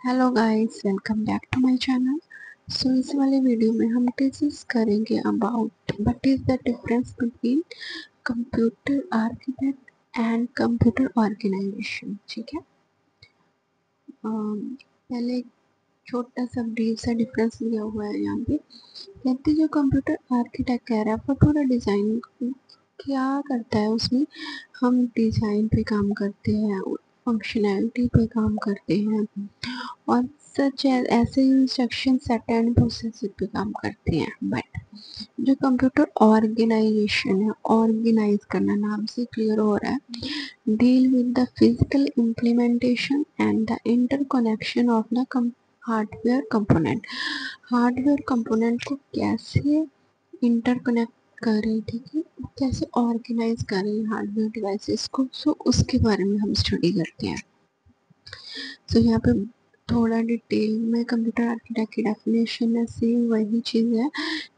Hello guys, welcome back to my channel. So इस वाले video में हम डिस्कस करेंगे about what is the difference between computer architect and computer organization. ठीक है। पहले एक छोटा सा ब्रीफ सा डिफरेंस लिया हुआ है यहाँ पे। कहते जो कंप्यूटर आर्किटेक्ट कह रहा है वो पूरा डिज़ाइन क्या करता है, उसमें हम डिज़ाइन पे काम करते हैं, फंक्शनैलिटी पे काम करते हैं और सच ऐसे इंस्ट्रक्शन सेट एंड प्रोसेसर पे काम करते हैं। बट जो कंप्यूटर ऑर्गेनाइजेशन है, ऑर्गेनाइज करना नाम से क्लियर हो रहा है, deal with the physical implementation and the interconnection of the hardware component. Hardware component को कैसे इंटरकनेक्ट करें, ठीक है, कैसे ऑर्गेनाइज करें हार्डवेयर डिवाइसेस को, सो उसके बारे में हम स्टडी करते हैं। सो यहाँ पे थोड़ा डिटेल में कंप्यूटर आर्किटेक्ट की डेफिनेशन है, सेम वही चीज़ है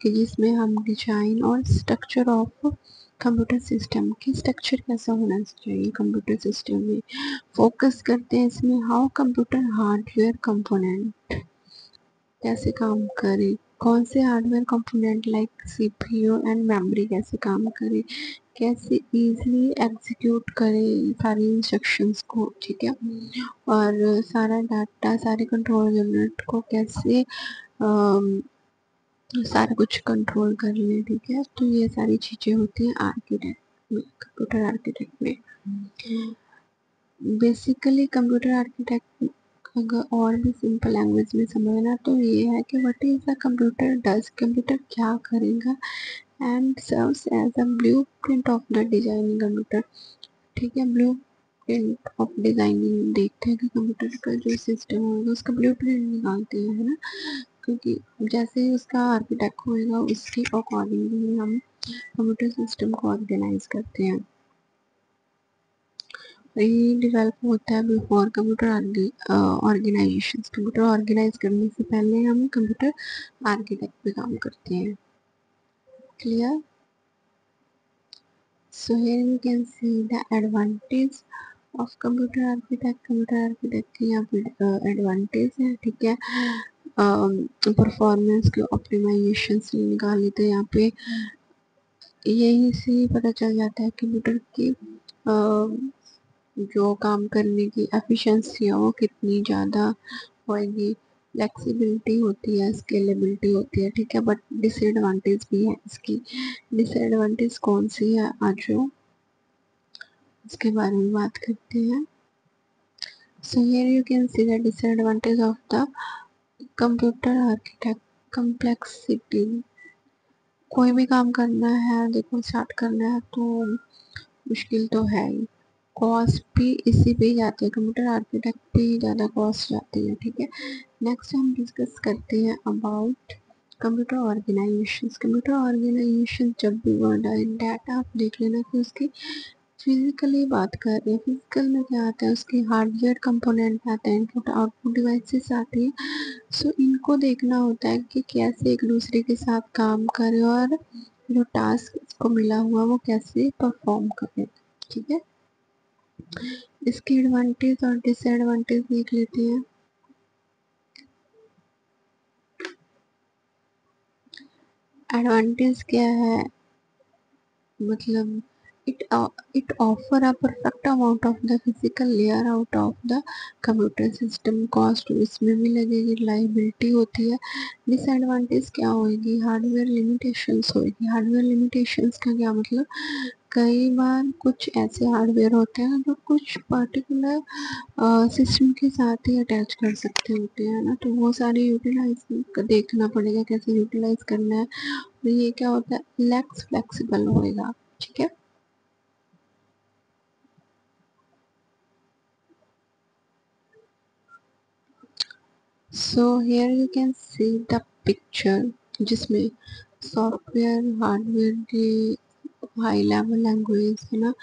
कि जिसमें हम डिजाइन और स्ट्रक्चर ऑफ कंप्यूटर सिस्टम की स्ट्रक्चर कैसा होना चाहिए कंप्यूटर सिस्टम में फोकस करते हैं। इसमें हाउ कंप्यूटर हार्डवेयर कंपोनेंट कैसे काम करे, कौन से hardware component like CPU and memory कैसे काम करे, कैसे इजीली एग्जीक्यूट करे सारी इंस्ट्रक्शंस को, ठीक है, और सारा डाटा सारे कंट्रोल यूनिट को कैसे सारा कुछ कंट्रोल कर ले, ठीक है। तो ये सारी चीज़ें होती हैं आर्किटेक्ट में, कंप्यूटर आर्किटेक्ट में। बेसिकली कंप्यूटर आर्किटेक्ट अगर और भी सिंपल लैंग्वेज में समझना तो ये है कि what is the computer does, computer क्या करेगा, and serves as a blueprint of the designing computer. ठीक है, ब्लूप्रिंट ऑफ डिजाइनिंग देखते हैं कि कंप्यूटर का जो सिस्टम होगा उसका ब्लूप्रिंट निकालते हैं, है ना, क्योंकि जैसे ही उसका आर्किटेक्ट होएगा उसके अकॉर्डिंगली हम कंप्यूटर सिस्टम को ऑर्गेनाइज करते हैं। ये डेवलप होता है before computer organisation. Computer organise करने से पहले हम कंप्यूटर आर्किटेक्ट पे काम करते हैं। Clear? So here you can see the advantage of computer architect. Computer architect के यहाँ पे एडवांटेज है, ठीक है। परफॉर्मेंस के ऑप्टिमाइजेशन से निकाले तो यहाँ पे यही से पता चल जाता है कंप्यूटर की जो काम करने की एफिशिएंसी है वो कितनी ज़्यादा होएगी। फ्लेक्सिबिलिटी होती है, स्केलेबिलिटी होती है, ठीक है। बट डिसएडवांटेज भी है इसकी। डिसएडवांटेज कौन सी है, आज उसके बारे में बात करते हैं। So here you can see the disadvantage of the computer architect. Complexity, कोई भी काम करना है, देखो स्टार्ट करना है तो मुश्किल तो है ही। कॉस्ट भी इसी पे ही जाती है, कंप्यूटर आर्किटेक्ट पे ही ज़्यादा कॉस्ट जाती है, ठीक है। नेक्स्ट हम डिस्कस करते हैं about computer organisation. Computer organisation जब भी वर्ड आए डाटा आप देख लेना कि उसकी फिजिकली बात कर रहे हैं। फिजिकल में क्या आता है, उसके हार्डवेयर कंपोनेंट आते हैं, इनपुट आउटपुट डिवाइसेस आती है। सो इनको देखना होता है कि कैसे एक दूसरे के साथ काम करे और जो टास्क इसको मिला हुआ वो कैसे परफॉर्म करे, ठीक है। इसके एडवांटेज और डिसएडवांटेज देख लेते हैं। एडवांटेज क्या है, मतलब it offer a perfect amount of the physical layer out of the computer system। Cost इसमें भी लगेगी, रिलायबिलिटी होती है। डिसएडवांटेज क्या होगी, हार्डवेयर लिमिटेशंस होगी। हार्डवेयर लिमिटेशंस का क्या मतलब, कई बार कुछ ऐसे हार्डवेयर होते हैं जो कुछ पर्टिकुलर सिस्टम के साथ ही अटैच कर सकते होते हैं ना, तो वो सारे यूटिलाइज देखना पड़ेगा कैसे यूटिलाइज करना है। तो ये क्या होता है, लेक्स फ्लेक्सिबल होएगा, ठीक है। So here you can see the picture, जिसमें सॉफ्टवेयर हार्डवेयर की हाई लेवल लैंग्वेज है ना।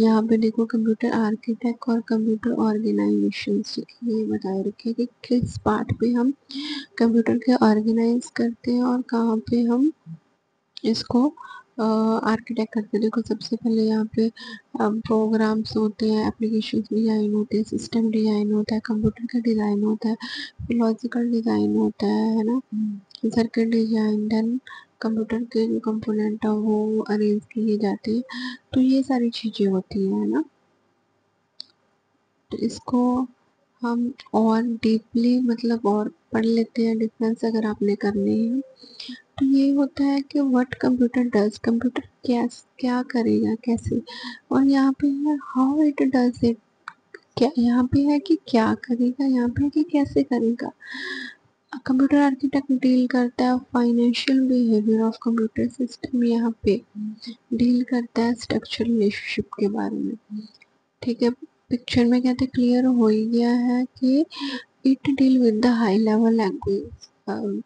यहाँ पे देखो कंप्यूटर आर्किटेक्ट और कंप्यूटर ऑर्गेनाइजेशन ये बताए रखे कि किस पार्ट पे हम कंप्यूटर के ऑर्गेनाइज करते हैं और कहाँ पे हम इसको आर्किटेक्ट करते हैं। देखो सबसे पहले यहाँ पे प्रोग्राम्स होते हैं, एप्लीकेशन डिजाइन होते हैं, सिस्टम डिजाइन होता है, कंप्यूटर का डिजाइन होता है, लॉजिकल डिजाइन होता है ना, सर्किट डिजाइन, देन कंप्यूटर के जो कंपोनेंट है वो अरेंज किए जाते हैं। तो ये सारी चीजें होती है ना। तो इसको हम और डीपली मतलब और पढ़ लेते हैं डिफरेंस अगर आपने करने हैं। तो ये होता है कि व्हाट कंप्यूटर डज, कंप्यूटर क्या क्या करेगा कैसे, और यहाँ पे है हाउ इट डज इट, क्या यहाँ पे है कि क्या करेगा, यहाँ पे है कि कैसे करेगा। कंप्यूटर आर्किटेक्ट डील करता है financial behaviour of computer system, यहाँ पे डील करता है स्ट्रक्चरल रिलेशनशिप के बारे में। ठीक है, पिक्चर में कहते क्लियर हो ही गया है कि it deal with the high level language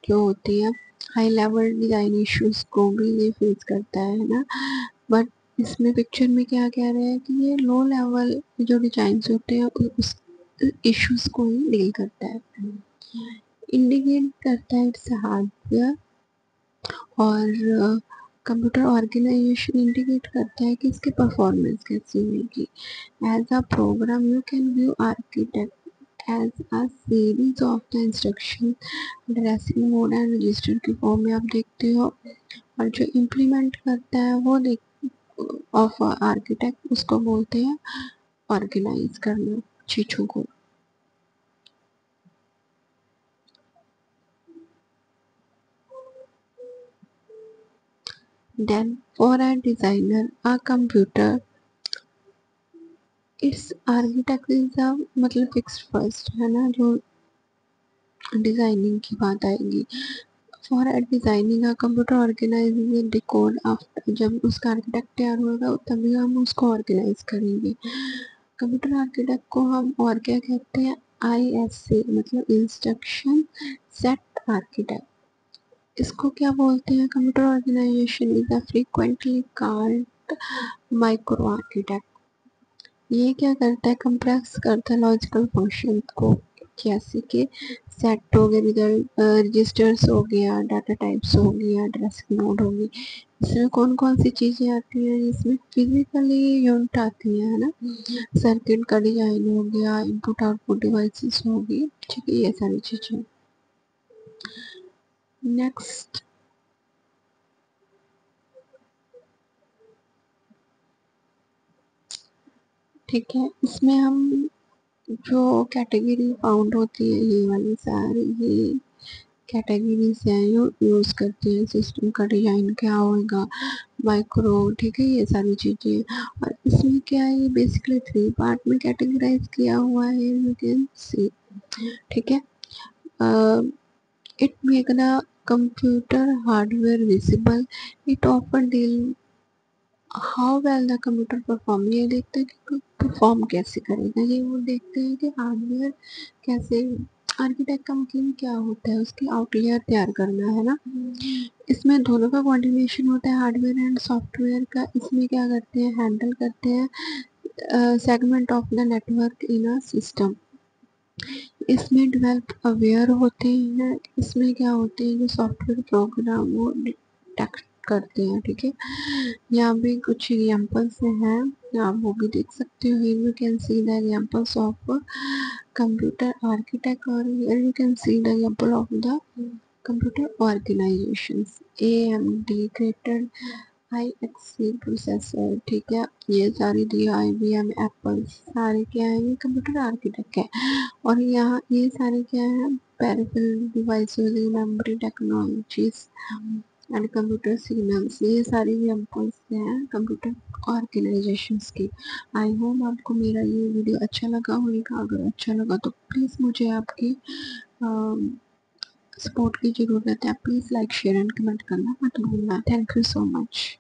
जो होती है, हाई लेवल डिजाइन इश्यूज को भी ये फेस करता है ना। बट इसमें पिक्चर में क्या कह रहे हैं कि ये लो लेवल जो डिजाइन होते हैं उस इश्यूज को ही डील करता है, इंडिकेट करता है इट्स हार्डवेयर। और कंप्यूटर ऑर्गेनाइजेशन इंडिकेट करता है कि इसकी परफॉर्मेंस कैसी होगी। As a program you can view architect as a series of the instruction, addressing mode and register के फॉर्म में आप देखते हो। और जो इम्प्लीमेंट करता है वो देख ऑफ आर्किटेक्ट उसको बोलते हैं ऑर्गेनाइज करना चीजों को। Then for a designer a computer it's architect is a मतलब फिक्स्ड फर्स्ट है ना, जो डिजाइनिंग की बात आएगी। For designing a computer organise decode after, जब उसका आर्किटेक्ट तैयार होगा तभी हम उसको ऑर्गेनाइज करेंगे। कंप्यूटर आर्किटेक्ट को हम और क्या कहते हैं, ISA मतलब इंस्ट्रक्शन सेट आर्किटेक्ट। इसको क्या बोलते हैं, computer organisation is a frequently called micro architect. ये क्या करता है, कंप्रेस करता है लॉजिकल फंक्शन को, जैसे कि सेट हो गया, रिजल्ट रजिस्टर्स हो गया, डाटा टाइप्स हो गया, ड्रेसिंग मोड होगी। इसमें कौन कौन सी चीजें आती हैं, इसमें फिजिकली यूनिट आती है ना, सर्किट का डिजाइन हो गया, इनपुट आउटपुट डिवाइसेस होगी, ठीक है, ये सारी चीजें। नेक्स्ट, ठीक है, इसमें हम जो कैटेगरी फाउंड होती है ये वाली सारी ये कैटेगरी से यूज करते हैं, सिस्टम का डिजाइन क्या होगा, माइक्रो, ठीक है, ये सारी चीजें। और इसमें क्या है, ये बेसिकली 3 पार्ट में कैटेगराइज किया हुआ है, यू कैन सी, ठीक है। It make the computer hardware visible, it offer deal how well the computer perform, ये देखते हैं कि परफॉर्म कैसे करेगा, ये वो देखते हैं कि हार्डवेयर कैसे। आर्किटेक्ट का मतलब क्या होता है, उसकी आउटलेयर तैयार करना है ना। इसमें दोनों का कोऑर्डिनेशन होता है, हार्डवेयर एंड सॉफ्टवेयर का। इसमें क्या करते हैं, हैंडल करते हैं segment of the network in a system. इसमें डेवलप अवेयर होते हैं, इसमें क्या होते हैं जो सॉफ्टवेयर प्रोग्राम वो डिटेक्ट करते हैं, ठीक है। यहाँ पे कुछ एग्जाम्पल्स हैं, आप वो भी देख सकते हो। here you can see the examples of computer architect, or here you can see the example of the computer organizations। AMD created IXC processor, ठीक है, ये सारी दी, IBM, एप्पल, सारे क्या है, ये कंप्यूटर आर्किटेक्ट है। और यहाँ ये सारे क्या है, peripheral devices, memory technologies and computer signals, ये सारी एग्जांपल्स हैं कंप्यूटर ऑर्गेनाइजेशंस की। आई होप आपको मेरा ये वीडियो अच्छा लगा होगा, अगर अच्छा लगा तो प्लीज़ मुझे आपकी सपोर्ट की ज़रूरत है, please like share and comment करना मत भूलना। Thank you so much.